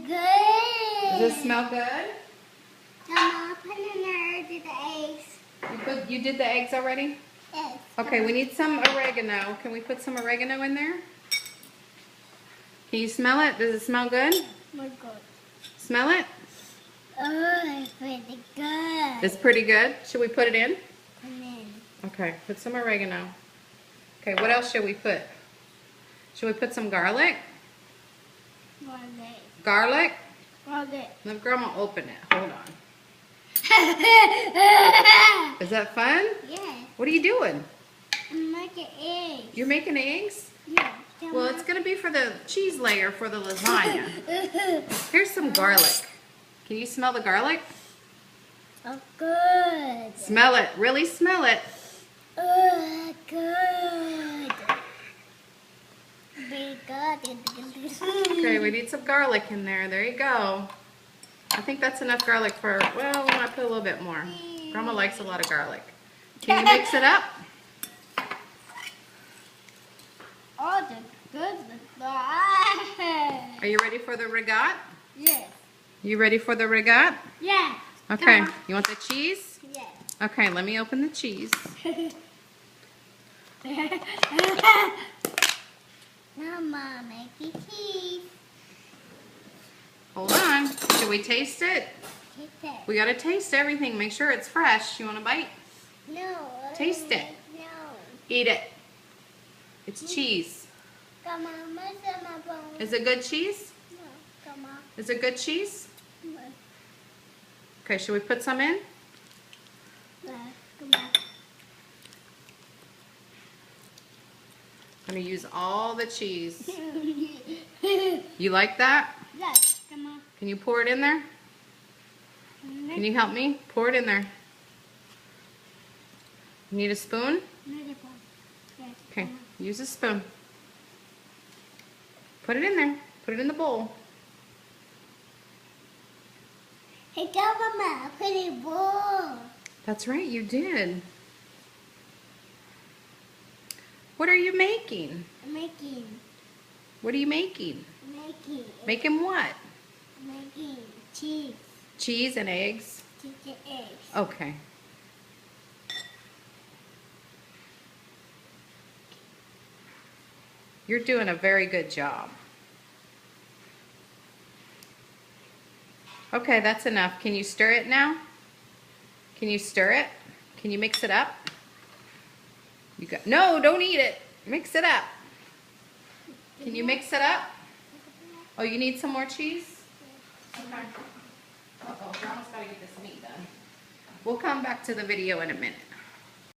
good. Does it smell good? Mama, put in there the eggs. You did the eggs already? Yes. Okay, we need some oregano. Can we put some oregano in there? Can you smell it? Does it smell good? Oh my God. Smell it? Oh, it's pretty good. It's pretty good. Should we put it in? And then, Okay, put some oregano. Okay, what else should we put? Should we put some garlic? Garlic? Let Grandma open it. Hold on. Is that fun? Yes. What are you doing? I'm making eggs. You're making eggs? Yeah. Well, it's going to be for the cheese layer for the lasagna. Here's some garlic. Can you smell the garlic? Oh, good. Smell it. Really smell it. Oh, good. Be good. Okay, we need some garlic in there. There you go. I think that's enough garlic for, well, we might put a little bit more. Grandma likes a lot of garlic. Can you mix it up? Oh, the good. Are you ready for the regat? Yes. You ready for the regat? Yeah. Okay. You want the cheese? Yes. Okay, let me open the cheese. Mama, make it cheese. Hold on. Should we taste it? Take that. We gotta taste everything. Make sure it's fresh. You want a bite? No. Taste it. No. Eat it. It's cheese. Come on, my bone. Is it good cheese? No, come on. Is it good cheese? Come on. Okay, should we put some in? Come on. I'm gonna use all the cheese. You like that? Yes, come on. Can you pour it in there? Can you help me? Pour it in there. You need a spoon? Yes, Okay, come on. use a spoon. Put it in there. Put it in the bowl. Hey, come on, Mama. Pretty bowl. That's right, you did. What are you making? Making. What are you making? Making what? Making cheese. Cheese and eggs? Cheese and eggs. Okay. You're doing a very good job. Okay, that's enough. Can you stir it now? Can you stir it? Can you mix it up? No, don't eat it. Mix it up. Can you mix it up? Oh, you need some more cheese? Okay. Uh-oh, Grandma's got to get this meat done. We'll come back to the video in a minute.